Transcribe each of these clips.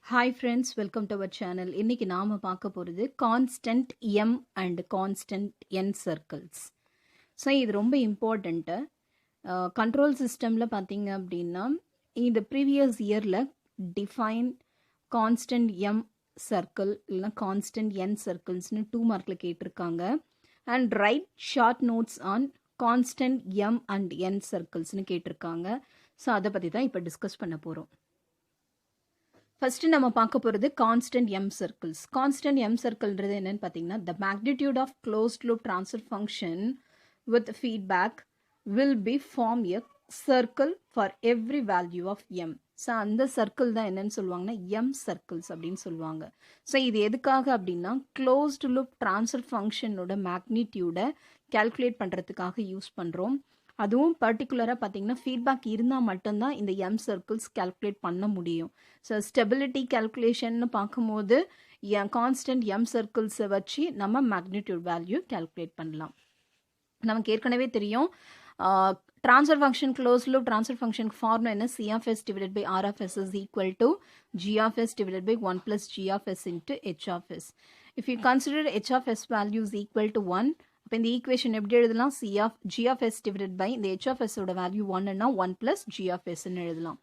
Hi friends, welcome to our channel. இன்னைக்கு நாம பார்க்க போகிறது constant m and constant n circles. So இது ரொம்ப இம்பார்ட்டண்ட்டு. கண்ட்ரோல் சிஸ்டமில் பார்த்தீங்க அப்படின்னா இந்த ப்ரீவியஸ் இயரில் டிஃபைன் கான்ஸ்டன்ட் எம் சர்க்கிள் இல்லைனா கான்ஸ்டன்ட் என் சர்க்கிள்ஸ்னு 2 மார்க்கில் கேட்டிருக்காங்க. And write short notes on constant M and N சர்க்கிள்ஸ்னு கேட்டிருக்காங்க. ஸோ அதை பற்றி தான் இப்போ டிஸ்கஸ் பண்ண போகிறோம். ஃபர்ஸ்ட் நம்ம பார்க்க போகிறது constant M circles. Constant M சர்க்கிள்ன்றது என்னன்னு பார்த்தீங்கன்னா the magnitude of closed loop transfer function with feedback will be form a circle for every value of m. So அந்த சர்க்கிள் தான் என்னன்னு சொல்லுவாங்கன்னா எம் சர்க்கிள்ஸ் அப்படின்னு சொல்லுவாங்க. ஸோ இது எதுக்காக அப்படின்னா க்ளோஸ்டு லூப் ட்ரான்ஸ்ஃபர் ஃபங்க்ஷனோட மேக்னிடியூடை கால்குலேட் பண்ணுறதுக்காக யூஸ் பண்ணுறோம். அதுவும் பர்டிகுலராக பார்த்தீங்கன்னா ஃபீட்பேக் இருந்தால் மட்டும்தான் இந்த எம் சர்க்கிள்ஸ் கால்குலேட் பண்ண முடியும். ஸோ ஸ்டெபிலிட்டி கால்குலேஷன்னு பார்க்கும்போது கான்ஸ்டன்ட் எம் சர்க்கிள்ஸை வச்சு நம்ம மேக்னிடியூட் வேல்யூ கால்குலேட் பண்ணலாம். நமக்கு ஏற்கனவே தெரியும் transfer function close loop transfer ஃபங்க்ஷனுக்கு ஃபார்முலா என்ன C of S divided by R of S is equal to G of S divided by 1 + G of S into H of S. If you consider H of S value is equal to 1, அப்போ இந்த equation எப்படி எழுதலாம்? C of G of S divided by இந்த H of எஸோட value 1ன்னா 1 + G of எஸ்ன்னு எழுதலாம்.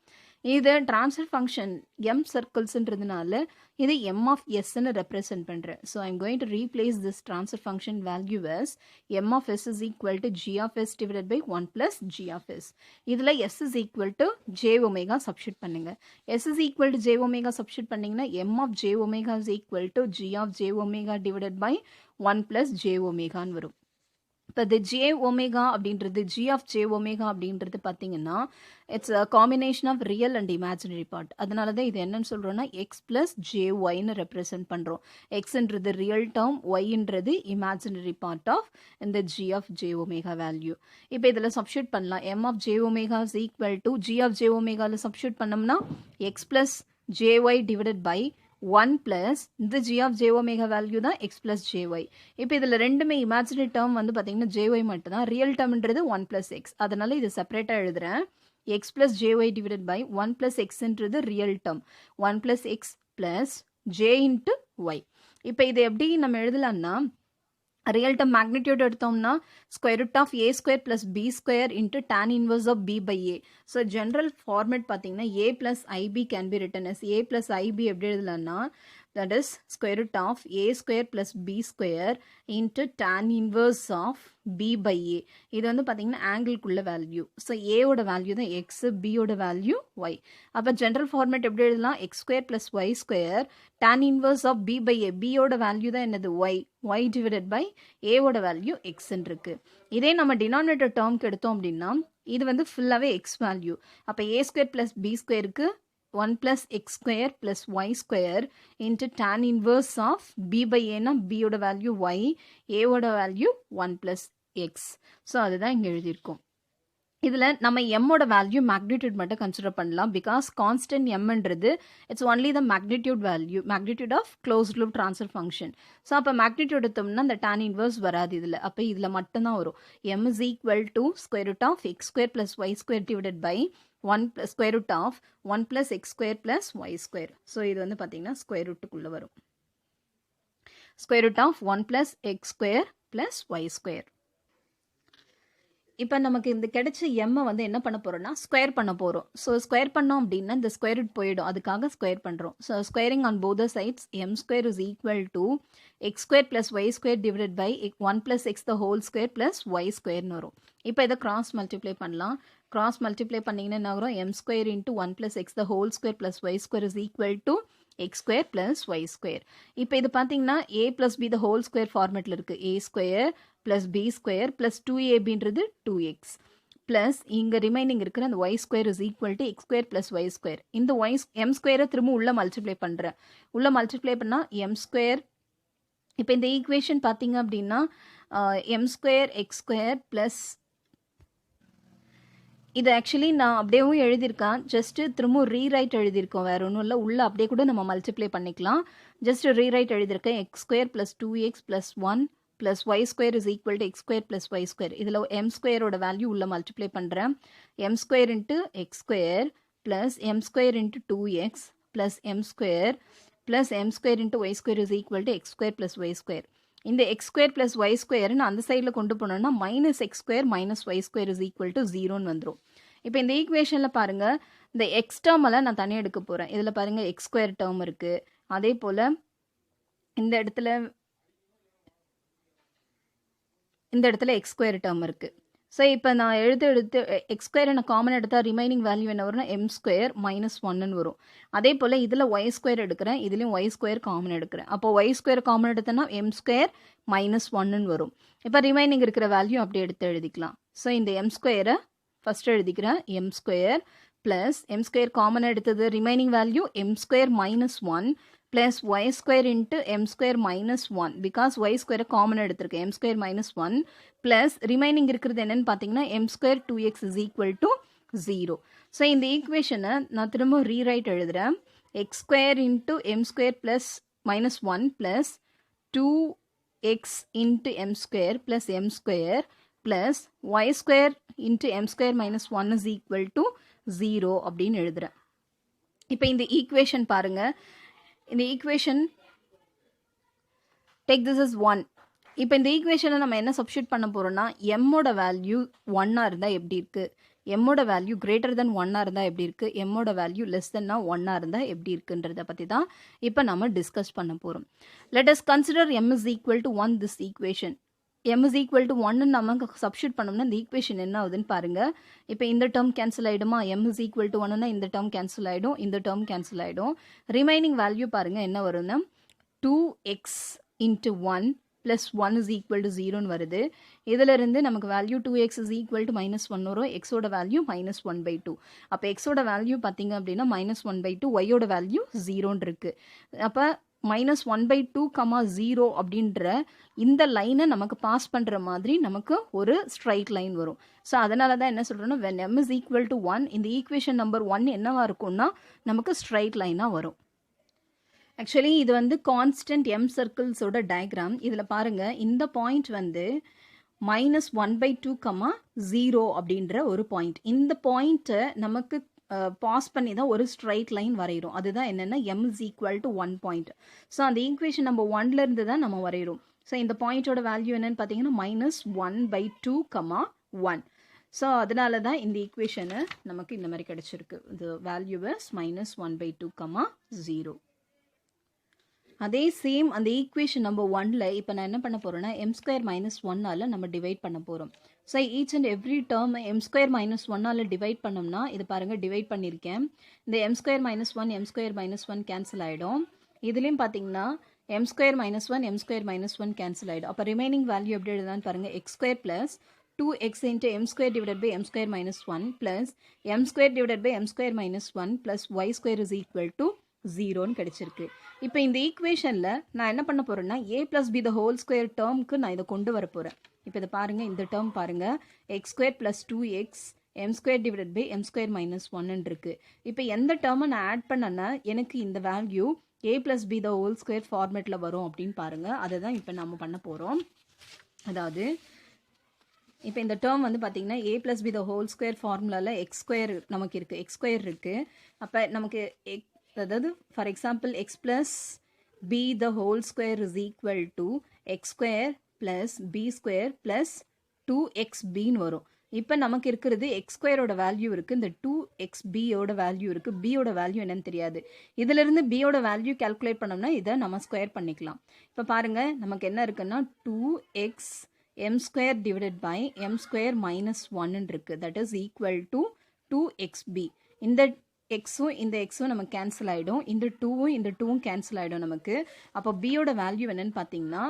இது ட்ரான்ஸ்ஃபர் ஃபங்க்ஷன் எம் சர்க்கிள்ஸ்ன்றதுனால இது எம் ஆஃப் எஸ்ன்னு ரெப்ரசென்ட் பண்ணுறேன். So I'm going to replace this transfer function value S M of S is equal to G of S divided by 1 + G of S. இதில் S is equal to J omega substitute பண்ணுங்க. S is equal to J omega substitute பண்ணிங்கன்னா M of J omega is equal to G of J omega divided by 1 + J ஒமேகான்னு வரும். இப்போ இந்த J omega அப்படின்றது G of J omega அப்படின்றது பார்த்தீங்கன்னா it's a combination of real and imaginary part. அதனால தான் இது என்னன்னு சொல்கிறோன்னா எக்ஸ் ப்ளஸ் ஜே ஒய்னு ரெப்ரசென்ட் பண்ணுறோம். எக்ஸ்ன்றது ரியல் டேர்ம், ஒய்ன்றது இமேஜினரி பார்ட் ஆஃப் இந்த G of J omega value. இப்போ இதில் சப்ஸ்டியூட் பண்ணலாம். M of J omega is equal to G of J ஒமேகாவில் சப்ஸ்டியூட் பண்ணோம்னா X plus J Y divided by 1 + இந்த G of J omega value தான் x plus J y. இப்போ இதில் ரெண்டுமே இமேஜினரி டேர்ம் வந்து பார்த்தீங்கன்னா ஜே ஒய் மட்டும் தான், ரியல் டேர்ம்ன்றது 1 + எக்ஸ். அதனால இது செப்பரேட்டாக எழுதுறேன். X plus J Y divided by 1 + எக்ஸ்ன்றது real term, 1 + X plus J into Y. இப்போ இது எப்படி நம்ம எழுதலாம்னா ரியல் டேர்ம் மேக்னிடியூட் எடுத்தோம்னா √(a² + b² into tan inverse of b by a. So general format பார்த்தீங்கன்னா a + ib can be written as a + ib எப்படி எழுதலாம்னா that is √(a² + b² into tan inverse of b by a. இது வந்து பார்த்தீங்கன்னா ஆங்கிள்குள்ள value. So ஏவோட value தான் X, பியோட value Y. அப்போ general format எப்படி எழுதலாம்? x² + y² tan inverse of b by a. பியோட வேல்யூ தான் என்னது? ஒய். y டிவைடட் பை ஏவோட வேல்யூ எக்ஸ்ன்னு இருக்கு. இதே நம்ம டினாமினேட்டர் டேர்ம்க்கு எடுத்தோம் அப்படின்னா இது வந்து ஃபுல்லாகவே எக்ஸ் வேல்யூ. அப்போ a² + b²க்கு 1 + x² + y² இன்ட்டு tan inverse of b by a னா பியோட வேல்யூ y, ஏவோட வேல்யூ 1 + x. ஸோ அதுதான் இங்கே எழுதியிருக்கோம். இதில் நம்ம எம்மோட வேல்யூ மேக்னிடியூட் மட்டும் கன்சிடர் பண்ணலாம். பிகாஸ் கான்ஸ்டன்ட் எம்ன்றது it's only the magnitude value, magnitude of closed loop transfer function. So அப்போ மேக்னிடியூட் எடுத்தோம்னா இந்த tan inverse வராது இதில். அப்போ இதில் மட்டும்தான் வரும். m is equal to √(x² + y² divided by 1 + √(1 + x² + y². So இது வந்து பார்த்தீங்கன்னா ஸ்கொயர் ரூட்டுக்குள்ளே வரும். √(1 + x² + y². இப்போ நமக்கு இந்த கிடைச்ச எம்மை வந்து என்ன பண்ண போகிறோம்னா ஸ்கொயர் பண்ண போகிறோம். ஸோ ஸ்கொயர் பண்ணோம் அப்படின்னா இந்த ஸ்கொயர் ரூட் போயிடும், அதுக்காக ஸ்கொயர் பண்ணுறோம். So squaring on both the sides m² is equal to x² + y² divided by 1 + x the whole square + y²ன்னு வரும். இப்போ இதை கிராஸ் மல்டிப்ளை பண்ணலாம். கிராஸ் மல்டிப்ளை பண்ணிங்கன்னா என்ன வரும்? m² into 1 + x the whole square + y² is equal to x² + y². இப்போ இது பார்த்தீங்கன்னா a + b the whole square ஃபார்மேட்டில் இருக்குது. a² + b² + 2ab 2x plus இங்கே ரிமைனிங் இருக்கிற அந்த y² is equal to x² + y². இந்த m² திரும்ப உள்ள மல்டிப்ளை பண்ணுறேன். உள்ள மல்டிப்ளை பண்ணால் m². இப்போ இந்த ஈக்குவேஷன் பார்த்தீங்க அப்படின்னா m² x² ப்ளஸ் இது ஆக்சுவலி நான் அப்படியேவும் எழுதியிருக்கேன். ஜஸ்ட்டு திரும்ப ரீரைட் எழுதியிருக்கோம், வேறு ஒன்றும் இல்லை. உள்ளே அப்படியே கூட நம்ம மல்டிப்ளை பண்ணிக்கலாம். ஜஸ்ட் ரீரைட் எழுதியிருக்கேன். x² + 2x + 1 + y² is equal to x² + y². இதில் m²ஓட வேல்யூ உள்ள மல்டிப்ளை பண்ணுறேன். m² × x² + m² × 2x plus m square into y square is equal to x square plus y square. இந்த x square plus y square அந்த சைடில் கொண்டு போனோம்னா minus x square minus y square is equal to 0 வந்துரும். இப்போ இந்த ஈக்குவேஷனில் பாருங்க, இந்த x term எல்லாம் நான் தனியாக எடுக்க போகிறேன். இதில் பாருங்க x square term இருக்கு. அதே போல் இந்த இடத்துல x square term இருக்கு. ஸோ இப்போ நான் எடுத்து எக்ஸ் ஸ்கொயரை நான் காமன் எடுத்தால் ரிமைனிங் வேல்யூ என்ன வரும்னா எம் ஸ்கொயர் மைனஸ் ஒன்னு வரும். அதே போல் இதில் ஒய் ஸ்கொயர் எடுக்கிறேன், இதுலேயும் ஒய் ஸ்கொயர் காமன் எடுக்கிறேன். அப்போ ஒய் ஸ்கொயர் காமன் எடுத்தேன்னா எம் ஸ்கொயர் மைனஸ் ஒன்னு வரும். இப்போ ரிமைனிங் இருக்கிற வேல்யூ அப்படி எடுத்து எழுதிக்கலாம். ஸோ இந்த எம் ஸ்கொயரை ஃபஸ்ட்டு எழுதிக்கிறேன், M square plus M square common எடுத்தது remaining value M square minus one plus y square into m square minus 1 because y square common எடுத்திருக்கேன் m square minus 1 plus remaining இருக்கிறது என்னன்னு பார்த்தீங்கன்னா m square 2x is equal to 0. So இந்த ஈக்குவேஷனை நான் திரும்ப rewrite எழுதுகிறேன். x square into m square plus minus 1 plus 2x into m square plus m square plus y square into m square minus 1 is equal to 0 அப்படின்னு எழுதுகிறேன். இப்போ இந்த equation பாருங்கள், இந்த ஈக்குவேஷன் டேக் திஸ் இஸ் 1. இப்போ இந்த ஈக்குவேஷனை நம்ம என்ன சப்ஸ்டியூட் பண்ண போகிறோம்னா எம்மோட வேல்யூ 1 இருந்தால் எப்படி இருக்குது, எம்மோட வேல்யூ கிரேட்டர் தென் 1 இருந்தால் எப்படி இருக்குது, எம்மோட வேல்யூ லெஸ் தென்னா 1 இருந்தால் எப்படி இருக்குன்றதை பற்றி தான் இப்போ நம்ம டிஸ்கஸ் பண்ண போகிறோம். Let us consider m is equal to 1 this equation. m is equal to 1 நமக்கு சப்ஸ்டியூட் பண்ணோம்னா இந்த ஈக்குவேஷன் என்ன ஆகுதுன்னு பாருங்கள். இப்போ இந்த டேர்ம் கேன்சல் ஆகிடுமா, m is equal to 1னா இந்த டேர்ம் கேன்சல் ஆகிடும், இந்த டேர்ம் கேன்சல் ஆகிடும். ரிமைனிங் வேல்யூ பாருங்கள் என்ன வரும்னா 2x into 1 plus 1 is equal to 0ன்னு வருது. இதிலிருந்து நமக்கு value 2x is equal to minus 1 வரும். எக்ஸோட வேல்யூ minus 1/2. அப்போ எக்ஸோட வேல்யூ பார்த்தீங்க அப்படின்னா minus 1/2, ஒய்யோட வேல்யூ 0ன்னு இருக்குது. அப்போ மைனஸ் 1/2, 0 அப்படின்ற இந்த லைனை நமக்கு பாஸ் பண்ணுற மாதிரி நமக்கு ஒரு ஸ்ட்ரைட் லைன் வரும். ஸோ அதனால தான் என்ன சொல்கிறோன்னா when m is equal to 1 இந்த ஈக்குவேஷன் நம்பர் 1 என்னவா இருக்கும்னா நமக்கு ஸ்ட்ரைட் லைனாக வரும். ஆக்சுவலி இது வந்து கான்ஸ்டன்ட் m சர்க்கிள்ஸோட டயக்ராம். இதில் பாருங்கள், இந்த பாயிண்ட் வந்து minus 1/2, 0 அப்படின்ற ஒரு பாயிண்ட். இந்த பாயிண்ட்டை நமக்கு பாஸ் பண்ணி தான் ஒரு ஸ்ட்ரைட் லைன் வரைகிறோம். அதுதான் என்னென்னா m is equal to 1 point. So அந்த ஈக்குவேஷன் நம்ம 1லேருந்து தான் நம்ம வரைகிறோம். ஸோ இந்த பாயிண்ட்டோட வேல்யூ என்னன்னு பார்த்தீங்கன்னா minus 1/2, 1. ஸோ அதனால தான் இந்த ஈக்குவேஷனை நமக்கு இந்த மாதிரி கிடச்சிருக்கு. இந்த வேல்யூ இஸ் minus 1/2, 0. அதே சேம் அந்த ஈக்குவேஷன் நம்பர் 1ல் இப்போ நான் என்ன பண்ண போகிறேன்னா m square minus 1ஆல் நம்ம டிவைட் பண்ண போகிறோம். So each and every term m square minus 1ஆல் டிவைட் பண்ணோம்னா இது பாருங்கள் டிவைட் பண்ணியிருக்கேன். இந்த m square minus 1 m square minus 1 cancel ஆகிடும். இதுலேயும் பார்த்தீங்கன்னா m square minus 1 m square minus 1 cancel ஆகிடும். அப்போ ரிமைனிங் வேல்யூ எப்படி எழுதான்னு பாருங்கள், x square plus 2x into m square divided by m square minus 1 plus m square divided by m square minus 1 plus y square is equal to 0ன்னு கிடைச்சிருக்கு. இப்போ இந்த ஈக்குவேஷனில் நான் என்ன பண்ண போகிறேன்னா a plus b the whole square டேர்முக்கு நான் இதை கொண்டு வர போகிறேன். இப்போ இதை பாருங்கள், இந்த டேர்ம் பாருங்கள், x square plus 2x m square divided by m square minus 1 இருக்குது. இப்போ எந்த டேர்மை நான் ஆட் பண்ணேன்னா எனக்கு இந்த value a plus b the whole square ஃபார்மேட்டில் வரும் அப்படின்னு பாருங்கள். அதை தான் இப்போ நம்ம பண்ண போகிறோம். அதாவது இப்போ இந்த டேர்ம் வந்து பார்த்தீங்கன்னா a plus b the whole square ஃபார்முலாவில் x square நமக்கு இருக்குது, x square இருக்குது. அப்போ நமக்கு அதாவது for example x plus b the whole square is equal to x square plus b square plus 2xbன்னு வரும். இப்போ நமக்கு இருக்கிறது எக்ஸ் ஸ்கொயரோட வேல்யூ இருக்குது, இந்த 2xbயோட வேல்யூ இருக்குது. பியோட வேல்யூ என்னன்னு தெரியாது. இதிலிருந்து பியோட வேல்யூ கேல்குலேட் பண்ணோம்னா இதை நம்ம ஸ்கொயர் பண்ணிக்கலாம். இப்போ பாருங்கள் நமக்கு என்ன இருக்குன்னா 2x m square divided by m square minus 1 இருக்குது. That is equal to 2xb. இந்த எக்ஸும் இந்த எக்ஸும் நமக்கு கேன்சல் ஆகிடும், இந்த 2வும் இந்த 2வும் கேன்சல் ஆகிடும் நமக்கு. அப்போ பியோட வேல்யூ என்னன்னு பார்த்தீங்கன்னா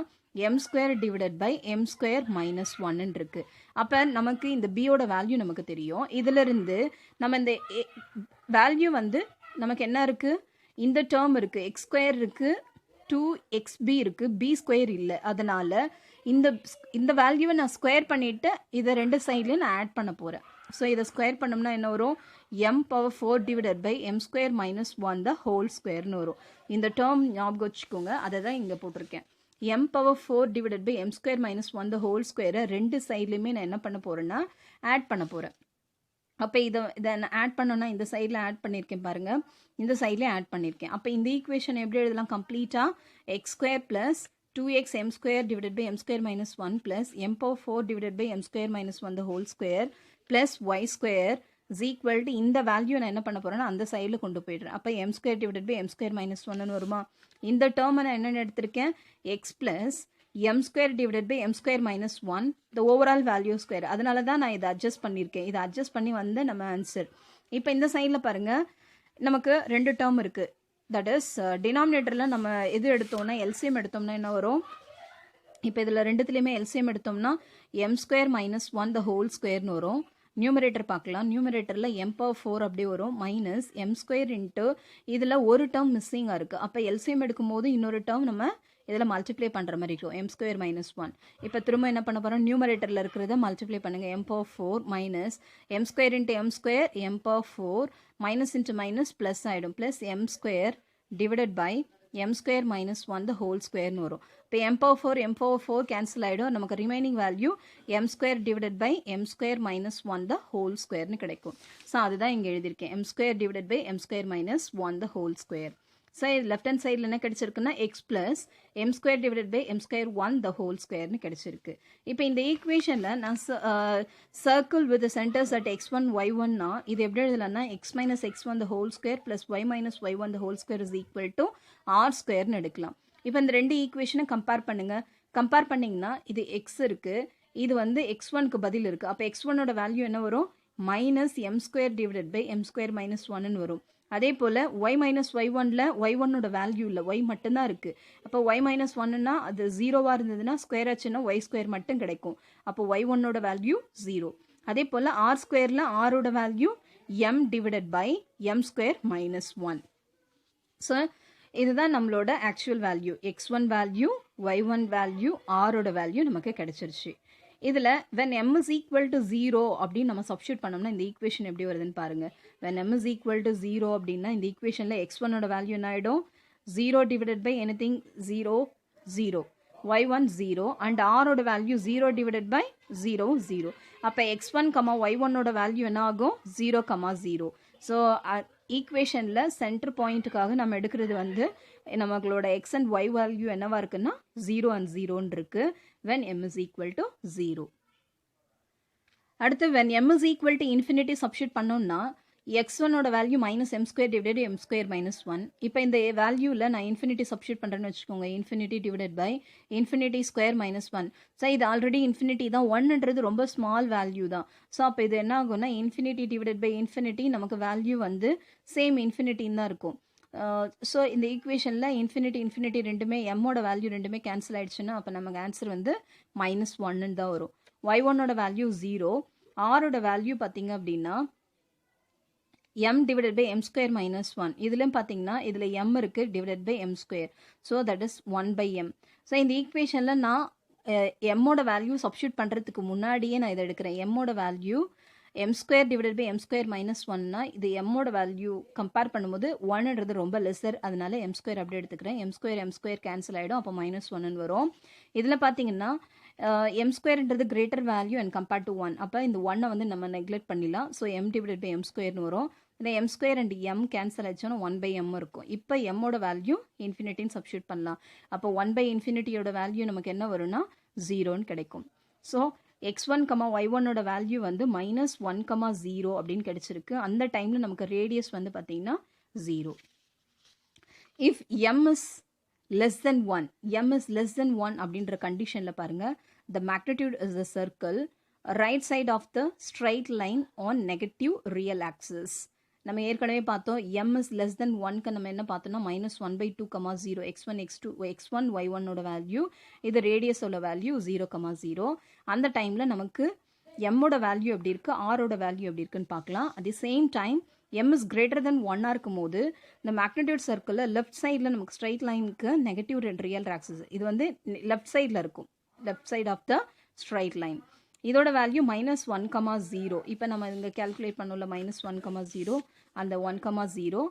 m square divided by m square minus 1 இருக்குது. அப்போ நமக்கு இந்த பியோட வேல்யூ நமக்கு தெரியும். இதிலிருந்து நம்ம இந்த வேல்யூ வந்து நமக்கு என்ன இருக்குது, இந்த டேர்ம் இருக்குது, எக்ஸ் ஸ்கொயர் இருக்குது, 2xb இருக்குது, b ஸ்கொயர் இல்லை. அதனால் இந்த வேல்யூவை நான் ஸ்கொயர் பண்ணிவிட்டு இதை ரெண்டு சைட்லேயும் நான் ஆட் பண்ண போகிறேன். ஸோ இதை ஸ்கொயர் பண்ணோம்னா என்ன வரும், m power 4 divided by m square minus 1 the whole squareன்னு வரும். இந்த டேர்ம் ஞாபகம் வச்சுக்கோங்க, அதை தான் இங்கே போட்டிருக்கேன். m power 4 divided by m square minus 1 the whole square ரெண்டு சைட்லையுமே நான் என்ன பண்ண போகிறேன்னா ஆட் பண்ண போகிறேன். அப்போ இதை நான் ஆட் பண்ணோன்னா இந்த சைடில் ஆட் பண்ணியிருக்கேன் பாருங்கள். இந்த சைட்லேயே ஆட் பண்ணியிருக்கேன். அப்போ இந்த ஈக்குவேஷன் எப்படி எழுதலாம் கம்ப்ளீட்டாக? X square plus 2x m square divided by m square minus 1 plus m power 4 divided by m square minus 1 the whole square plus y square is equal to இந்த வேல்யூ நான் என்ன பண்ண போறேன்னா அந்த சைடில் கொண்டு போயிடுறேன். அப்போ m square divided by m square minus 1 வருமா? இந்த டேர்மை நான் என்ன எடுத்திருக்கேன்? x plus m square divided by m square minus 1 the overall value square. அதனால தான் நான் இதை அட்ஜஸ்ட் பண்ணியிருக்கேன். இதை அட்ஜஸ்ட் பண்ணி வந்து நம்ம ஆன்சர். இப்போ இந்த சைடில் பாருங்க, நமக்கு ரெண்டு டேர்ம் இருக்கு. தட் இஸ் டினாமினேட்டரில் நம்ம எது எடுத்தோம்னா எல்சிஎம் எடுத்தோம்னா என்ன வரும்? இப்போ இதில் ரெண்டுத்துலேயுமே எல்சிஎம் எடுத்தோம்னா M square minus 1 the whole ஸ்கொயர்னு வரும். நியூமரேட்டர் பார்க்கலாம். நியூமரேட்டரில் m power 4 அப்படி வரும் மைனஸ் m ஸ்கொயர் இன்ட்டு இதில் ஒரு டேர்ம் மிஸ்ஸிங்காக இருக்குது. அப்போ எல்சிஎம் எடுக்கும்போது இன்னொரு டேர்ம் நம்ம இதில் மல்டிப்ளை பண்ணுற மாதிரி இருக்கும். m square minus 1. இப்போ திரும்ப என்ன பண்ண போகிறோம்? நியூமரேட்டரில் இருக்கிறத மல்டிப்ளை பண்ணுங்கள். m power 4 minus m square into m square m power 4 minus into minus plus ஆகிடும். Plus m square divided by m square minus 1 the whole ஸ்கொயர்னு வரும். இப்போ m power 4 கேன்சல் ஆகிடும். நமக்கு remaining value m square divided by m square minus 1 the whole ஸ்கொயர்னு கிடைக்கும். So அதுதான் இங்கே எழுதியிருக்கேன். m square divided by m square minus 1 the whole square. So left hand சைடில் என்ன கிடைச்சிருக்குன்னா X plus m square divided by m square 1 the whole ஸ்கொயர்னு கிடைச்சிருக்கு. இப்போ இந்த ஈக்குவேஷனில் நான் circle with centres at x1 y1னா இது எப்படி எழுதலாம்னா x minus x1 the whole square plus y minus y1 the whole square is equal to R ஸ்கொயர்னு எடுக்கலாம். இப்போ இந்த ரெண்டு ஈக்குவேஷனை கம்பேர் பண்ணுங்க. கம்பேர் பண்ணிங்கன்னா இது எக்ஸ் இருக்குது, இது வந்து x1க்கு பதில் இருக்குது. அப்போ x1ஓட வேல்யூ என்ன வரும்? Minus m square divided by m square minus 1ன்னு வரும். அதே போல் y மைனஸ் y1ல y1ஓட வேல்யூ இல்லை, y மட்டும்தான் இருக்குது. அப்போ y மைனஸ் 1ன்னா அது ஜீரோவாக இருந்ததுன்னா ஸ்கொயர் ஆச்சுன்னா y ஸ்கொயர் மட்டும் கிடைக்கும். அப்போ y1ஓட வேல்யூ 0. அதே போல் r ஸ்கொயரில் ஆரோட value m divided by m square minus 1. So இதுதான் நம்மளோட actual value. x1 value, y1 value, ஆரோட வேல்யூ நமக்கு கிடைச்சிருச்சு. இதில் when m is equal to 0 அப்படின்னு நம்ம சப்ஸ்டியூட் பண்ணோம்னா இந்த ஈக்குவேஷன் எப்படி வருதுன்னு பாருங்கள். when m is equal to 0 அப்படின்னா இந்த ஈக்குவேஷனில் x1ஓட வேல்யூ என்ன ஆகிடும்? 0 divided by anything 0 0, y1 0 and ஆரோட வேல்யூ 0 டிவைடட் பை 0 0. அப்போ x1, y1ஓட வேல்யூ என்ன ஆகும்? 0, 0. ஸோ ஈக்குவேஷனில் சென்டர் பாயிண்ட்டுக்காக நம்ம எடுக்கிறது வந்து நம்மளோட எக்ஸ் அண்ட் ஒய் வேல்யூ என்னவா இருக்குன்னா 0 and 0ன்னு இருக்கு when m is equal to 0. அடுத்து when m is equal to infinity substitute பண்ணோம்னா x1ஓட value minus m square divided m square minus 1. இப்போ இந்த வேல்யூவில் நான் இன்ஃபினிட்டி சப்ஸ்டியூட் பண்ணுறேன்னு வச்சுக்கோங்க. Infinity divided by infinity square minus 1. So இது ஆல்ரெடி இன்ஃபினிட்டி தான், 1ன்றது ரொம்ப ஸ்மால் வேல்யூ தான். ஸோ அப்போ இது என்ன ஆகும்னா இன்ஃபினிட்டி டிவைடட் பை இன்ஃபினிட்டி நமக்கு வேல்யூ வந்து சேம் இன்ஃபினிட்டின்னு தான் இருக்கும். ஸோ இந்த ஈக்குவேஷனில் இன்ஃபினிட்டி ரெண்டுமே எம்மோட வேல்யூ ரெண்டுமே கேன்சல் ஆகிடுச்சுன்னா அப்போ நமக்கு ஆன்சர் வந்து மைனஸ் 1ன்னு தான் வரும். y1ஓட வேல்யூ 0, ஆரோட வேல்யூ பார்த்தீங்க அப்படின்னா m divided by m square minus 1. இதிலும் பார்த்தீங்கன்னா இதில் m இருக்குது divided by m square. So that is 1 by m. So இந்த ஈக்குவேஷனில் நான் mோட வேல்யூ சப்ஸ்டியூட் பண்ணுறதுக்கு முன்னாடியே நான் இதை எடுக்கிறேன். mோட value m square divided by m square minus 1னா இது mோட வேல்யூ கம்பேர் பண்ணும்போது 1ன்றது ரொம்ப லெஸர், அதனால m square அப்படி எடுத்துக்கிறேன். m square கேன்சல் ஆகிடும், அப்போ மைனஸ் 1ன்னு வரும். இதில் பார்த்தீங்கன்னா m ஸ்கொயர்ன்றது greater value and compared to 1. அப்போ இந்த 1 வந்து நம்ம நெக்லெக்ட் பண்ணிடலாம். So m divided by m ஸ்கொயர்னு வரும். இந்த m square and m cancel ஆச்சுன்னா 1 by m இருக்கும். இப்போ mோட வேல்யூ இன்ஃபினிட்டின்னு சப்ஸ்டியூட் பண்ணலாம். அப்போ 1 by இன்ஃபினிட்டியோட வேல்யூ நமக்கு என்ன வரும்னா 0ன்னு கிடைக்கும். ஸோ x1, y1ஓட வேல்யூ வந்து மைனஸ் 1, 0 அப்படின்னு கிடைச்சிருக்கு. அந்த டைமில் நமக்கு ரேடியஸ் வந்து பார்த்தீங்கன்னா 0. If m is less than 1, m is less than 1 அப்படின்ற கண்டிஷனில் பாருங்கள், the magnitude is the circle right side of the straight line on negative real axis. நம்ம ஏற்கனவே பார்த்தோம் m is less than 1க்கு நம்ம என்ன பார்த்தோம்னா மைனஸ் 1 by 2, 0, x1, y1ஓட வேல்யூ, இது ரேடியஸோட வேல்யூ 0, 0. அந்த டைமில் நமக்கு mோட வேல்யூ எப்படி இருக்குது, ஆரோட வேல்யூ எப்படி இருக்குன்னு பார்க்கலாம். At the same time m is greater than 1 இருக்கும் போது இந்த மேக்னிடியூட் சர்க்கிளில் லெஃப்ட் சைடில் நமக்கு ஸ்ட்ரைட் லைனுக்கு நெகட்டிவ் ரியல் ஆக்சிஸ் இது வந்து லெஃப்ட் சைடில் இருக்கும், left side of the straight line. இதோட வேல்யூ மைனஸ் 1, 0. இப்போ நம்ம இங்கே கேல்குலேட் பண்ணல மைனஸ் 1, 0 அந்த 1, 0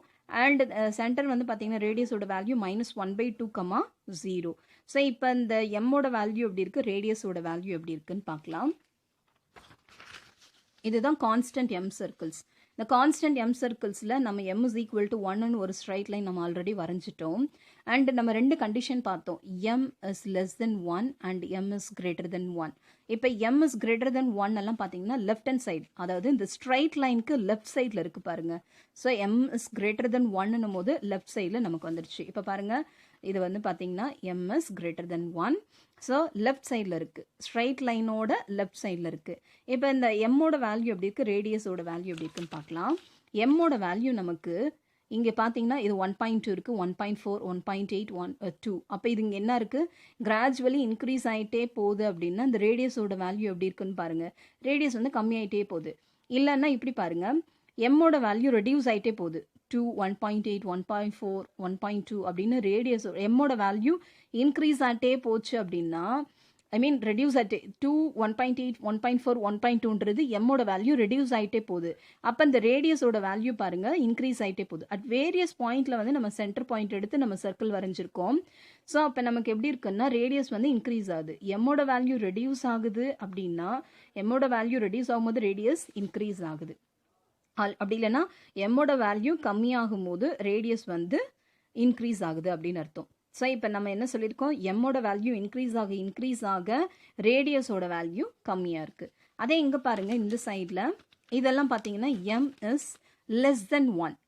அண்ட் சென்டர் வந்து பார்த்தீங்கன்னா ரேடியஸோட வேல்யூ மைனஸ் 1 by 2, 0. ஸோ இப்போ இந்த எம்மோட வேல்யூ எப்படி இருக்குது, ரேடியஸோட வேல்யூ எப்படி இருக்குன்னு பார்க்கலாம். இதுதான் கான்ஸ்டன்ட் m சர்க்கிள்ஸ். இந்த கான்ஸ்டன்ட் எம் சர்க்கிள்ஸில் நம்ம எம் இஸ் ஈக்குவல் டு ஒன்னு ஒரு ஸ்ட்ரைட் லைன் நம்ம ஆல்ரெடி வரைஞ்சிட்டோம். அண்ட் நம்ம ரெண்டு கண்டிஷன் பார்த்தோம், M is less than 1 and M is greater than 1. இப்போ எம் இஸ் கிரேட்டர் தென் 1 எல்லாம் பார்த்தீங்கன்னா லெஃப்ட் ஹேண்ட் சைடு, அதாவது இந்த ஸ்ட்ரைட் லைனுக்கு லெஃப்ட் சைடில் இருக்குது பாருங்க. So M is greater than 1 போது லெஃப்ட் சைடில் நமக்கு வந்துருச்சு. இப்போ பாருங்க, இது வந்து பார்த்தீங்கன்னா M is greater than 1. So left சைடில் இருக்குது, ஸ்ட்ரைட் லைனோட லெஃப்ட் சைடில் இருக்குது. இப்போ இந்த எம்மோட வேல்யூ எப்படி இருக்குது, ரேடியஸோட வேல்யூ எப்படி இருக்குன்னு பார்க்கலாம். எம்மோட வேல்யூ நமக்கு இங்கே பார்த்தீங்கன்னா இது 1.2 இருக்குது, 1.4, 1.8, 2. அப்போ இது இங்கே என்ன இருக்குது, கிராஜுவலி இன்க்ரீஸ் ஆகிட்டே போகுது. அப்படின்னா இந்த ரேடியஸோட வேல்யூ எப்படி இருக்குன்னு பாருங்கள். ரேடியஸ் வந்து கம்மியாயிட்டே போகுது. இல்லைன்னா இப்படி பாருங்கள், எம்மோட வேல்யூ ரெடியூஸ் ஆகிட்டே போகுது. 2, 1.8, 1.4, 1.2 அப்படின்னு ரேடியஸ் எம்மோட வேல்யூ இன்க்ரீஸ் ஆகிட்டே போச்சு அப்படின்னா, ஐ மீன் ரெடியூஸ் ஆகிட்டே 2, 1.8, 1.4, 1.2ன்றது எம்மோட வேல்யூ ரெடியூஸ் ஆகிட்டே போகுது. அப்போ இந்த ரேடியஸோட வேல்யூ பாருங்கள் இன்க்ரீஸ் ஆகிட்டே போகுது. அட் வேரியஸ் பாயிண்டில் வந்து நம்ம சென்டர் பாயிண்ட் எடுத்து நம்ம சர்க்கிள் வரைஞ்சிருக்கோம். ஸோ அப்போ நமக்கு எப்படி இருக்குன்னா ரேடியஸ் வந்து இன்க்ரீஸ் ஆகுது. எம்மோட வேல்யூ ரெடியூஸ் ஆகுது அப்படின்னா, எம்மோட வேல்யூ ரெடியூஸ் ஆகும்போது ரேடியஸ் இன்க்ரீஸ் ஆகுது. அப்படி இல்லைன்னா எம்மோட வேல்யூ கம்மியாகும் போது ரேடியஸ் வந்து இன்க்ரீஸ் ஆகுது அப்படின்னு அர்த்தம். ஸோ இப்போ நம்ம என்ன சொல்லியிருக்கோம், எம்மோட வேல்யூ இன்க்ரீஸ் ஆக ரேடியஸோட வேல்யூ கம்மியாக இருக்குது. அதே இங்கே பாருங்கள், இந்த சைடில் இதெல்லாம் பார்த்தீங்கன்னா M is less than 1,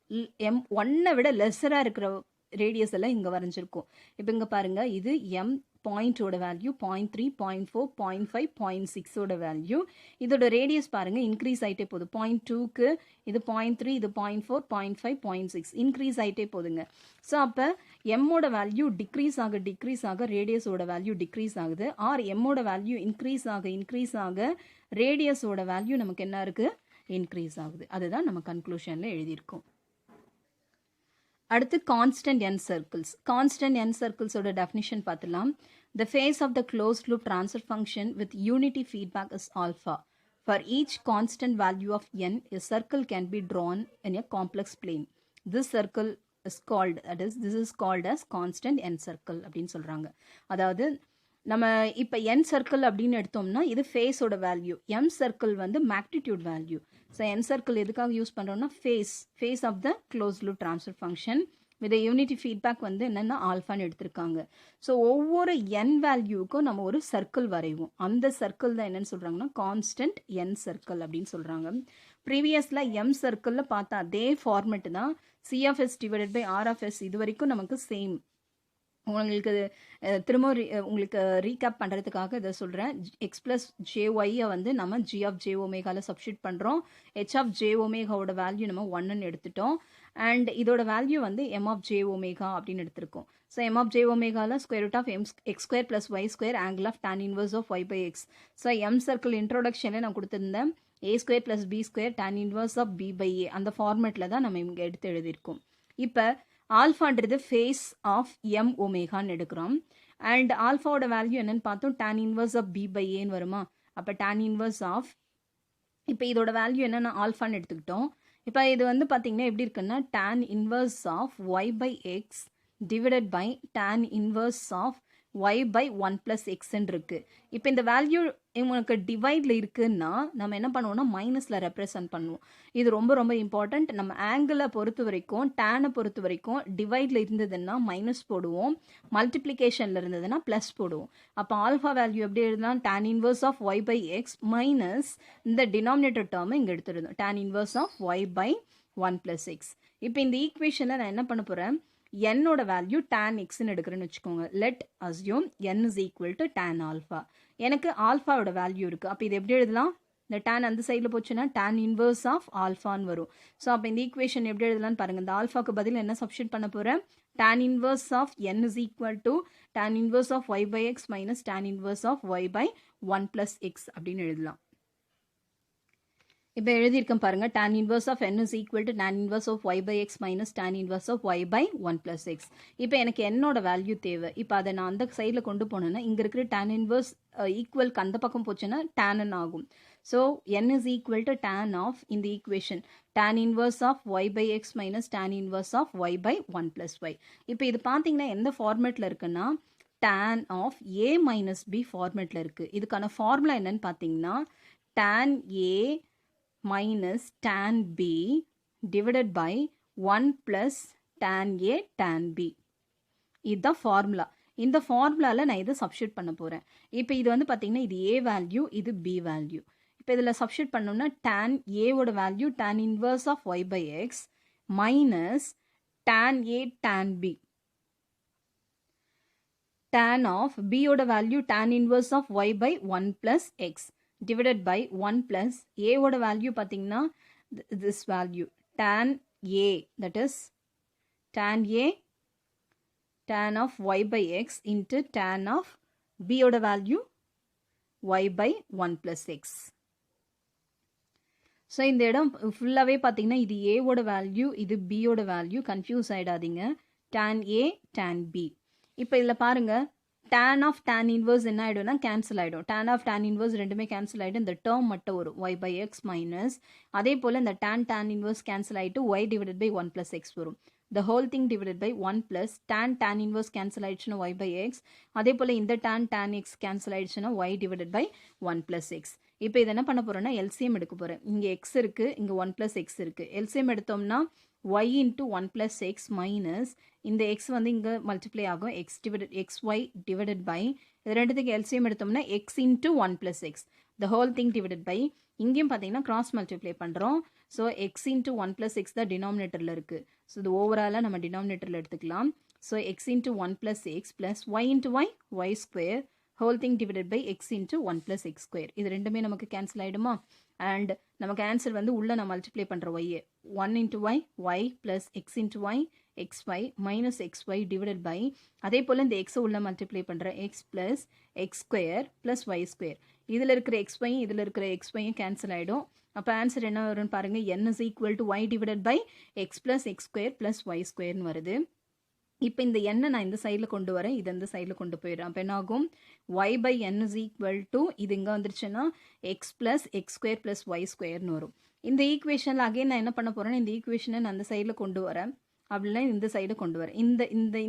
M 1 விட லெஸ்ஸராக இருக்கிற ரேடியஸ் எல்லாம் இங்கே வரைஞ்சிருக்கும். இப்போ இங்கே பாருங்கள், இது எம் பாயிண்டோட வேல்யூ 0.3, 0.4, 0.5, 0.6ஓட வேல்யூ. இதோட ரேடியஸ் பாருங்கள் இன்க்ரீஸ் ஆகிட்டே போகுது. 0.2க்கு இது 0.3, இது 0.4, 0.5, 0.6 இன்க்ரீஸ் ஆகிட்டே போகுதுங்க. ஸோ அப்போ எம்மோட வேல்யூ டிக்ரீஸ் ஆக ரேடியஸோட வேல்யூ டிக்ரீஸ் ஆகுது. ஆர் எம்மோட வேல்யூ இன்க்ரீஸ் ஆக ரேடியஸோட வேல்யூ நமக்கு என்ன இருக்குது, இன்க்ரீஸ் ஆகுது. அதுதான் நம்ம கன்க்ளூஷனில் எழுதியிருக்கோம். அடுத்து கான்ஸ்டன்ட் என் சர்க்கிள்ஸ். கான்ஸ்டன்ட் என் சர்க்கிள்ஸோட டெஃபினிஷன் பார்த்துலாம். The phase of the closed loop transfer function with unity feedback is alpha. For each constant value of n, a circle can be drawn in a complex plane. This circle is called, this is called as constant n circle அப்படின்னு சொல்கிறாங்க. அதாவது நம்ம இப்போ என் circle அப்படின்னு எடுத்தோம்னா இது ஃபேஸோட value, M circle வந்து magnitude value. So N circle எதுக்காக யூஸ் பண்ணுறோம்னா phase of the close loop transfer function with unity feedback வந்து என்னென்னா ஆல்ஃபான்னு எடுத்திருக்காங்க. ஸோ ஒவ்வொரு என் வேல்யூக்கும் நம்ம ஒரு சர்க்கிள் வரைவோம். அந்த சர்க்கிள் தான் என்னன்னு சொல்கிறாங்கன்னா கான்ஸ்டன்ட் என் சர்க்கிள் அப்படின்னு சொல்கிறாங்க. ப்ரீவியஸில் எம் சர்க்கிளில் பார்த்தா அதே ஃபார்மெட் தான், சிஎஃப்எஸ் டிவைடட் பை ஆர்எஃப்எஸ். இது வரைக்கும் நமக்கு சேம். உங்களுக்கு திரும்ப உங்களுக்கு ரீகேப் பண்ணுறதுக்காக இதை சொல்கிறேன். எக்ஸ் ப்ளஸ் ஜேஒய்யை வந்து நம்ம ஜி ஆஃப் ஜே ஒமேகாவில் சப்ஸ்டியூட் பண்ணுறோம். ஹெச் ஆஃப் ஜே ஒமேகாவோட வேல்யூ நம்ம 1ன்னு எடுத்துட்டோம். அண்ட் இதோட வேல்யூ வந்து எம் ஆஃப் ஜே ஒமேகா அப்படின்னு எடுத்திருக்கோம். ஸோ எம் ஆஃப் ஜே ஒமேகாவில் square root of X square plus Y square angle of tan inverse of Y by X. So M circle இன்ட்ரோடக்ஷனில் நான் கொடுத்துருந்தேன் A square plus B square tan inverse of B by A. அந்த ஃபார்மேட்டில் தான் நம்ம இங்கே எடுத்து எழுதியிருக்கோம். இப்போ ஆல்ஃபான்றது ஃபேஸ் ஆஃப் எம் ஒமேகான்னு எடுக்கிறோம். அண்ட் ஆல்ஃபாவோட வேல்யூ என்னன்னு பார்த்தோம், tan inverse of B by ஏன்னு வருமா. அப்போ tan இன்வர்ஸ் ஆஃப், இப்போ இதோட வேல்யூ என்னென்னா ஆல்ஃபான்னு எடுத்துக்கிட்டோம். இப்போ இது வந்து பார்த்தீங்கன்னா எப்படி இருக்குன்னா tan inverse of Y by x divided by tan inverse of y by 1 plus xன்னு இருக்கு. இப்போ இந்த வேல்யூ உங்களுக்கு டிவைடில் இருக்குன்னா நம்ம என்ன பண்ணுவோம்னா மைனஸில் ரெப்ரசன்ட் பண்ணுவோம். இது ரொம்ப ரொம்ப இம்பார்ட்டண்ட். நம்ம ஆங்கிளை பொறுத்த வரைக்கும் டேனை பொறுத்த வரைக்கும் டிவைடில் இருந்ததுன்னா மைனஸ் போடுவோம், மல்டிப்ளிகேஷனில் இருந்ததுன்னா ப்ளஸ் போடுவோம். அப்போ ஆல்ஃபா வேல்யூ எப்படி எழுதலாம், tan inverse of y by x minus இந்த டினாமினேட்டர் டேர்மை இங்கே எடுத்துருந்தோம், tan inverse of y by 1 plus x. இப்போ இந்த ஈக்குவேஷனில் நான் என்ன பண்ண போகிறேன், என்னோட வேல்யூ tan xன்னு எடுக்கிறேன்னு வச்சுக்கோங்க. Let assume n is equal to tan alpha. எனக்கு ஆல்ஃபாவோட வேல்யூ இருக்குது. அப்போ இது எப்படி எழுதலாம், இந்த tan அந்த சைடில் போச்சுன்னா tan இன்வர்ஸ் ஆஃப் ஆல்ஃபான்னு வரும். ஸோ அப்போ இந்த ஈக்குவேஷன் எப்படி எழுதலான்னு பாருங்கள். இந்த ஆல்ஃபாக்கு பதில் என்ன சப்ஸ்டியூட் பண்ண போகிறேன், tan inverse of n is equal to tan inverse of y by x minus tan inverse of y by 1 plus x அப்படின்னு எழுதலாம். இப்போ எழுதியிருக்கேன் பாருங்க, tan inverse of n is equal to tan inverse of y by x minus tan inverse of y by 1 plus x. இப்போ எனக்கு என்னோட value தேவை. இப்போ அதை நான் அந்த சைடில் கொண்டு போனேன்னா இங்கே இருக்கிற tan இன்வர்ஸ் ஈக்குவலுக்கு அந்த பக்கம் போச்சுன்னா tan ஆகும். So n is equal to tan of இந்த equation tan inverse of y by x minus tan inverse of y by 1 plus y. இப்போ இது பார்த்தீங்கன்னா எந்த ஃபார்மேட்டில் இருக்குன்னா tan of a minus b ஃபார்மேட்டில் இருக்குது. இதுக்கான ஃபார்முலா என்னன்னு பார்த்தீங்கன்னா tan a minus tan b divided by 1 plus tan a tan b. இதுதான் ஃபார்முலா. இந்த ஃபார்முலாவில் நான் இதை சப்ஸ்டியூட் பண்ண போகிறேன். இப்போ இது வந்து பார்த்தீங்கன்னா இது a வேல்யூ, இது b வேல்யூ. இப்போ இதில் சப்ஸ்டியூட் பண்ணோம்னா tan a-ஓட value tan inverse of y by x minus tan a tan b. tan of b-ஓட value tan inverse of y by 1 plus x divided by 1 plus a-ஓட வேல்யூ பார்த்தீங்கன்னா this value tan a, that is tan a tan of y by x into tan of b ஓட value y by 1 plus x. So இந்த இடம் ஃபுல்லாகவே பார்த்தீங்கன்னா இது a ஓட value, இது b ஓட வேல்யூ, கன்ஃபியூஸ் ஆகிடாதீங்க. tan a tan b. இப்போ இதில் பாருங்கள் tan of tan inverse என்ன ஆகிடும்னா கேன்சல் ஆகிடும். tan of tan inverse ரெண்டுமே கேன்சல் ஆகிடும். இந்த டேர்ம் மட்டும் வரும் y by x மைனஸ், அதே போல் இந்த tan inverse கேன்சல் ஆகிட்டு y divided by 1 plus x வரும். the whole thing divided by 1 plus tan inverse cancel ஆயிடுச்சுன்னா y by x, அதே போல் இந்த tan x cancel ஆயிடுச்சுன்னா y divided by 1 plus x. இப்போ இதை என்ன பண்ண போகிறோன்னா LCM எடுக்க போகிறேன். இங்கே x இருக்குது, இங்கே 1 plus x இருக்குது. LCM எடுத்தோம்னா y into 1 plus x minus இந்த x வந்து இங்கே மல்டிப்ளை ஆகும் xy divided by இது ரெண்டுத்துக்கு LCM எடுத்தோம்னா x into 1 plus x the whole thing divided by இங்கேயும் பார்த்தீங்கன்னா கிராஸ் மல்டிப்ளை பண்ணுறோம். So x into 1 plus x தான் டினாமினேட்டரில் இருக்குது. ஸோ இது ஓவராலாக நம்ம டினாமினேட்டரில் எடுத்துக்கலாம். So x into 1 plus x plus y into y square whole thing divided by x into 1 plus x square. இது ரெண்டுமே நமக்கு கேன்சல் ஆகிடுமா? அண்ட் நமக்கு ஆன்சர் வந்து உள்ளே நான் மல்டிப்ளை பண்ணுற y 1 into y plus x into y xy minus xy divided by அதே போல் இந்த x உள்ள மல்டிப்ளை பண்ணுற x plus x square plus y square. இதில் இருக்கிற xy இதில் இருக்கிற xyயும் கேன்சல் ஆகிடும். அப்போ ஆன்சர் என்ன வரும்னு பாருங்கள், n is equal to y divided by x plus x square plus y squareன்னு வருது. இப்போ இந்த எண்ணை நான் இந்த சைடில் கொண்டு வரேன், இது இந்த சைடில் கொண்டு போயிடுறேன். அப்போ என்ன ஆகும், y by n is equal to இது இங்கே வந்துருச்சுன்னா x plus x square plus y squareன்னு வரும். இந்த ஈக்குவேஷனில் அகைன் நான் என்ன பண்ண போகிறேன்னா இந்த ஈக்குவேஷனை நான் அந்த சைடில் கொண்டு வரேன், அப்படின்னா இந்த சைடு கொண்டு வரேன்.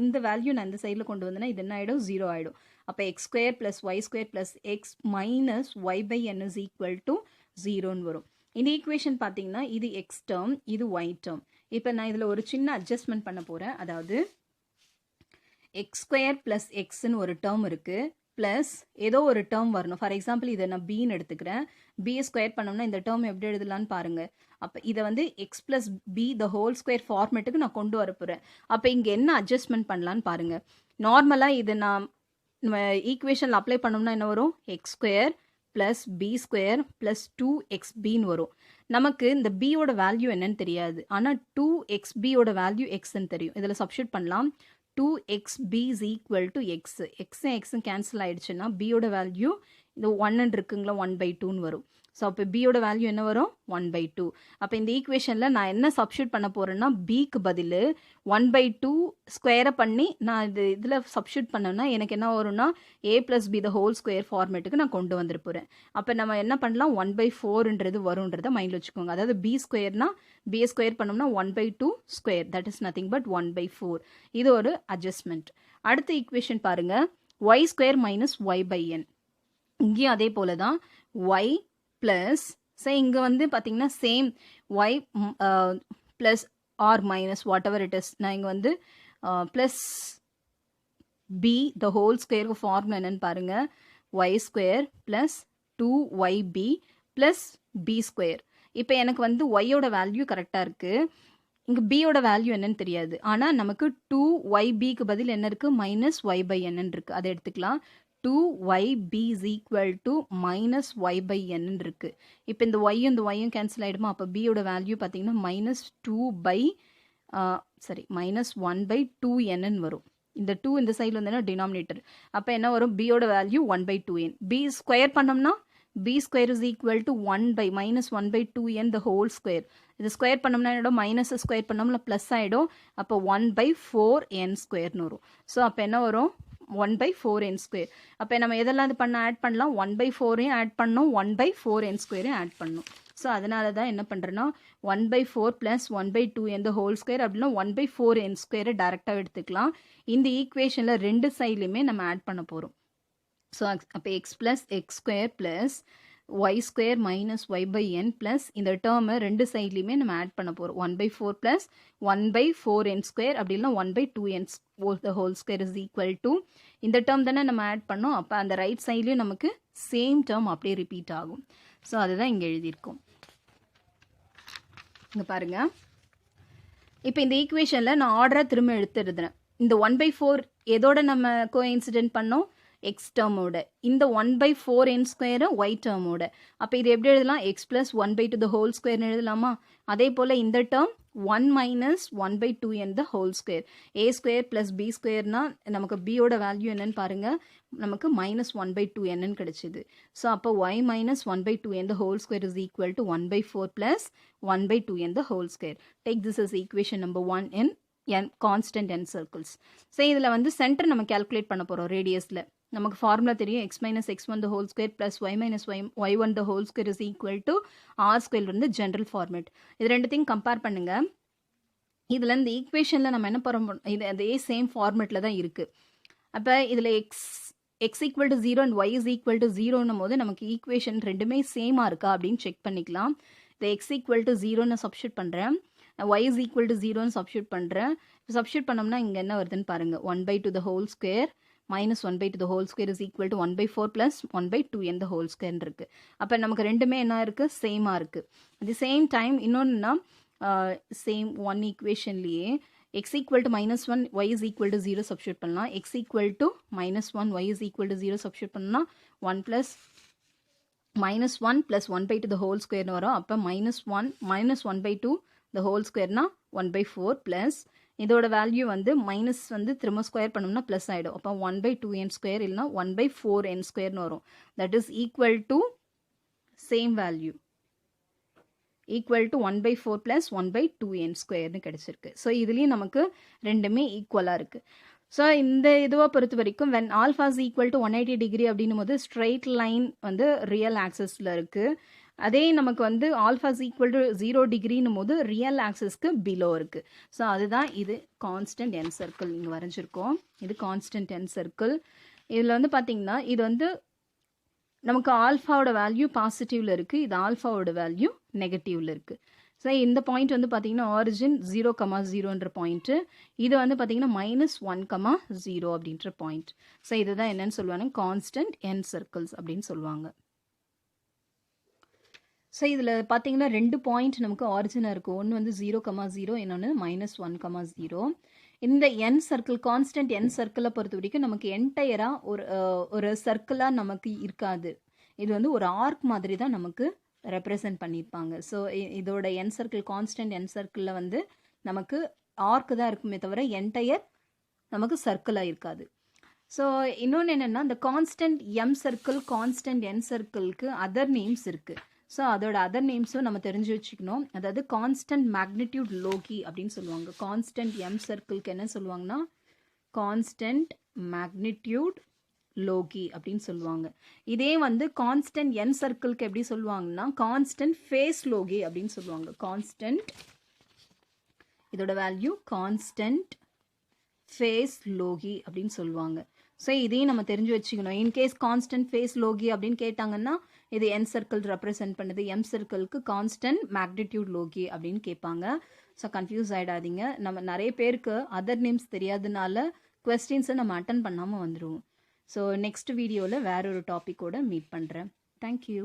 இந்த வேல்யூ நான் இந்த சைடில் கொண்டு வந்தேன்னா இது என்ன ஆகிடும், 0 ஆகிடும். அப்போ x square plus y square plus x minus y by n is equal to 0ன்னு வரும். இந்த ஈக்குவேஷன் பார்த்தீங்கன்னா இது x டேர்ம், இது y டேர்ம். இப்போ நான் இதில் ஒரு சின்ன அட்ஜஸ்ட்மெண்ட் பண்ண போகிறேன். அதாவது x ஸ்கொயர் ப்ளஸ் எக்ஸ்ன்னு ஒரு டேர்ம் இருக்குது, ப்ளஸ் ஏதோ ஒரு டேர்ம் வரணும். ஃபார் எக்ஸாம்பிள் இதை நான் பின்னு எடுத்துக்கிறேன். பி ஸ்கொயர் பண்ணோம்னா இந்த டேர்ம் எப்படி எழுதலான்னு பாருங்கள். அப்போ இதை வந்து X plus B the whole square ஃபார்மேட்டுக்கு நான் கொண்டு வர போகிறேன். அப்போ இங்கே என்ன அட்ஜஸ்ட்மெண்ட் பண்ணலான்னு பாருங்கள். நார்மலாக இது நான் ஈக்குவேஷனில் அப்ளை பண்ணோம்னா என்ன வரும், X square plus B square plus 2xbன்னு வரும். நமக்கு இந்த பியோட வேல்யூ என்னன்னு தெரியாது, ஆனால் 2xbயோட வேல்யூ எக்ஸ்ன்னு தெரியும். இதில் சப்ஸ்டியூட் பண்ணலாம். 2xb is equal to x. எக்ஸும் கேன்சல் ஆகிடுச்சுன்னா பியோட வேல்யூ இந்த 1 இருக்குங்களா 1/2ன்னு வரும். ஸோ அப்போ பியோட வேல்யூ என்ன வரும், 1/2. அப்போ இந்த ஈக்குவேஷனில் நான் என்ன சப்ஸ்டியூட் பண்ண போகிறேன்னா பிக்கு பதில் 1/2 ஸ்கொயரை பண்ணி நான் இதில் சப்ஸ்டியூட் பண்ணேன்னா எனக்கு என்ன வரும்னா a + b the whole square ஃபார்மேட்டுக்கு நான் கொண்டு வந்துருப்போகிறேன். அப்போ நம்ம என்ன பண்ணலாம், 1/4ன்றது வரும்ன்றதை மைண்டில் வச்சுக்கோங்க. அதாவது b ஸ்கொயர்னா b ஸ்கொயர் பண்ணோம்னா 1/2 square, that is nothing but 1/4. இது ஒரு அட்ஜஸ்ட்மெண்ட். அடுத்த ஈக்குவேஷன் பாருங்கள், y square minus y by n. இங்கேயும் அதே போல தான் y ப்ளஸ் இங்கே வந்து பார்த்தீங்கன்னா same y plus or minus whatever it is. நான் இங்கே வந்து ப்ளஸ் பி த ஹோல் ஸ்கொயருக்கு ஃபார்முலா என்னன்னு பாருங்கள், y ஸ்கொயர் plus 2yb plus B square. இப்போ எனக்கு வந்து ஒய்யோட வேல்யூ கரெக்டாக இருக்குது, இங்கே பியோட வேல்யூ என்னன்னு தெரியாது. ஆனால் நமக்கு 2ybக்கு பதில் என்ன இருக்குது, மைனஸ் y by n இருக்குது. அதை எடுத்துக்கலாம். 2yb is equal to minus y by n இருக்கு. இப்போ இந்த yயும் இந்த yயும் கேன்சல் ஆகிடுமா? அப்போ பியோட வேல்யூ பார்த்தீங்கன்னா minus 1/2n வரும். இந்த 2 இந்த சைடில் வந்தேன்னா டினாமினேட்டர். அப்போ என்ன வரும், பியோட வேல்யூ 1/2n. பி ஸ்கொயர் பண்ணோம்னா b square is equal to minus 1/2n the whole square. இது ஸ்கொயர் பண்ணோம்னா என்னோட மைனஸ் ஸ்கொயர் பண்ணோம்னா ப்ளஸ் ஆகிடும். அப்போ 1/4n ஸ்கொயர்னு வரும். ஸோ அப்போ என்ன வரும், 1/4n ஸ்கொயர். அப்போ நம்ம எதெல்லாம் இது பண்ண ஆட் பண்ணலாம், 1/4ஐயும் ஆட் பண்ணணும், 1/4n ஸ்கொயரையும் ஆட் பண்ணணும். ஸோ அதனால தான் என்ன பண்ணுறேன்னா 1/4 ப்ளஸ் 1/2n ஹோல் ஸ்கொயர் அப்படின்னா 1/4n ஸ்கொயரை டேரெக்டாக எடுத்துக்கலாம். இந்த ஈக்குவேஷனில் ரெண்டு சைட்லையுமே நம்ம ஆட் பண்ண போகிறோம். ஸோ அப்போ X plus X square plus y square minus y by n plus இந்த டேர்மை ரெண்டு சைட்லையுமே நம்ம ஆட் பண்ண போகிறோம் 1/4 plus 1/4n square அப்படி இல்லைனா 1/2n the whole square is equal to இந்த டேர்ம் தானே நம்ம ஆட் பண்ணோம். அப்போ அந்த ரைட் சைட்லேயும் நமக்கு சேம் டேர்ம் அப்படியே ரிப்பீட் ஆகும். ஸோ அதுதான் இங்கே எழுதியிருக்கோம். இங்கே பாருங்க, இப்போ இந்த ஈக்குவேஷனில் நான் ஆர்டராக திரும்ப எடுத்துருந்தேன். இந்த 1/4 எதோட நம்ம கோஇன்சிடென்ட் பண்ணோம், எக்ஸ் டேர்மோட. இந்த 1/4n ஸ்கொயரு ஒய் டேர்மோட. அப்போ இது எப்படி எழுதலாம், எக்ஸ் ப்ளஸ் 1/2 the whole ஸ்கொயர்னு எழுதலாமா. அதே போல் இந்த term 1 minus 1/2n the whole square. a square plus b squareனா நமக்கு b ஓட வேல்யூ என்னன்னு பாருங்க, நமக்கு minus 1/2n கிடைச்சிது. ஸோ அப்போ y minus 1/2n the whole square is equal to 1/4 plus 1/2n the whole square. Take this as equation number 1 in n constant n circles. So இதில் வந்து centre நம்ம calculate பண்ண போகிறோம் ரேடியஸில். நமக்கு ஃபார்முலா தெரியும், x minus x1 the whole square plus y minus y1 the whole square is equal to r square வந்து general format. இது ரெண்டுத்தையும் கம்பேர் பண்ணுங்க. இதில் இந்த ஈக்குவேஷனில் நம்ம என்ன போகிறோம், இது அதே சேம் ஃபார்மேட்டில் தான் இருக்குது. அப்போ இதில் x equal to 0 and y is equal to 0ன்னும் போது நமக்கு ஈக்குவேஷன் ரெண்டுமே சேமாக இருக்கா அப்படின்னு செக் பண்ணிக்கலாம். இந்த x equal to 0ன்னு சப்ஸ்டியூட் பண்ணுறேன், y is equal to 0ன்னு சப்ஸ்டியூட் பண்ணுறேன். சப்ஸ்டியூட் பண்ணோம்னா இங்கே என்ன வருதுன்னு பாருங்கள், 1/2 the whole square minus 1/2 the whole square is equal to 1/4 plus 1/2n the whole square இருக்குது. அப்போ நமக்கு ரெண்டுமே என்ன இருக்குது, சேமாக இருக்குது. அட் தி சேம் டைம் இன்னொன்றுனா சேம் ஒன் ஈக்குவேஷன்லேயே x equal to -1 y is equal to 0 substitute பண்ணலாம். x equal to -1 y is equal to 0 substitute பண்ணலாம். 1 plus -1 plus 1/2 the whole square வரும். அப்போ -1 minus 1/2 the whole squareனா 1/4 plus இதோட value வந்து minus வந்து திரும்ப ஸ்கொயர் பண்ணோம்னா ப்ளஸ் ஆகிடும். அப்போ 1/2n ஸ்கொயர் இல்லைனா 1/4n ஸ்கொயர்னு வரும். That is equal to same value, equal to 1/4 plus 1/2n ஸ்கொயர்னு கிடச்சிருக்கு. ஸோ இதுலேயும் நமக்கு ரெண்டுமே ஈக்குவலாக இருக்குது. ஸோ இந்த இதுவை பொறுத்த வரைக்கும் when alpha is equal to 180 degree அப்படின்னும் போது ஸ்ட்ரெயிட் லைன் வந்து ரியல் ஆக்சஸில் இருக்குது. அதே நமக்கு வந்து ஆல்ஃபா இஸ் ஈக்குவல் டு 0 டிகிரின்னும் போது ரியல் ஆக்சஸ்க்கு பிலோ இருக்குது. ஸோ அதுதான் இது கான்ஸ்டன்ட் என் சர்க்கிள் இங்கே வரைஞ்சிருக்கோம். இது கான்ஸ்டன்ட் என் சர்க்கிள். இதில் வந்து பார்த்திங்கன்னா இது வந்து நமக்கு ஆல்ஃபாவோட வேல்யூ பாசிட்டிவில் இருக்குது, இது ஆல்ஃபாவோட வேல்யூ நெகட்டிவில் இருக்குது. ஸோ இந்த பாயிண்ட் வந்து பார்த்திங்கன்னா ஆரிஜின் 0,0ன்ற பாயிண்ட்டு, இது வந்து பார்த்திங்கன்னா -1,0 அப்படின்ற பாயிண்ட். ஸோ இதுதான் என்னன்னு சொல்லுவாங்க, கான்ஸ்டன்ட் என் சர்க்கிள்ஸ் அப்படின்னு சொல்லுவாங்க. ஸோ இதில் பார்த்தீங்கன்னா ரெண்டு பாயிண்ட் நமக்கு ஆரிஜினாக இருக்குது. ஒன்று வந்து 0,0, இன்னொன்று -1,0. இந்த என் சர்க்கிள் கான்ஸ்டன்ட் என் சர்க்கிளை பொறுத்த வரைக்கும் நமக்கு என்டையராக ஒரு சர்க்கிளாக நமக்கு இருக்காது. இது வந்து ஒரு ஆர்க் மாதிரி தான் நமக்கு ரெப்ரசன்ட் பண்ணியிருப்பாங்க. ஸோ இதோட என் சர்க்கிள் கான்ஸ்டன்ட் என் சர்க்கிளில் வந்து நமக்கு ஆர்க் தான் இருக்குமே தவிர என்டையர் நமக்கு சர்க்கிளாக இருக்காது. ஸோ இன்னொன்று என்னென்னா, இந்த கான்ஸ்டன்ட் எம் சர்க்கிள் கான்ஸ்டன்ட் என் சர்க்கிளுக்கு அதர் நேம்ஸ் இருக்குது. ஸோ அதோட அதர் நேம்ஸும் நம்ம தெரிஞ்சு வச்சுக்கணும். அதாவது கான்ஸ்டன்ட் மேக்னிடியூட் லோகி அப்படின்னு சொல்லுவாங்க. கான்ஸ்டன்ட் எம் சர்க்கிள்க்கு என்ன சொல்லுவாங்கன்னா கான்ஸ்டன்ட் மேக்னிடியூட் லோகி அப்படின்னு சொல்லுவாங்க. இதே வந்து கான்ஸ்டன்ட் என் சர்க்கிள்க்கு எப்படி சொல்லுவாங்கன்னா கான்ஸ்டன்ட் ஃபேஸ் லோகி அப்படின்னு சொல்லுவாங்க. கான்ஸ்டன்ட் இதோட வேல்யூ கான்ஸ்டன்ட் ஃபேஸ் லோகி அப்படின்னு சொல்லுவாங்க. ஸோ இதையும் நம்ம தெரிஞ்சு வச்சுக்கணும். இன்கேஸ் கான்ஸ்டன்ட் ஃபேஸ் லோகி அப்படின்னு கேட்டாங்கன்னா இது என் சர்க்கிள் ரெப்ரசென்ட் பண்ணுது, எம் சர்க்கிளுக்கு கான்ஸ்டன்ட் மேக்னிடியூட் லோகி அப்படின்னு கேட்பாங்க. ஸோ கன்ஃபியூஸ் ஆகிடாதீங்க. நம்ம நிறைய பேருக்கு அதர் நேம்ஸ் தெரியாதனால கொஸ்டின்ஸை நம்ம அட்டன் பண்ணாமல் வந்துடுவோம். ஸோ நெக்ஸ்ட் வீடியோவில் வேற ஒரு டாப்பிக்கோட மீட் பண்ணுறேன். தேங்க்யூ.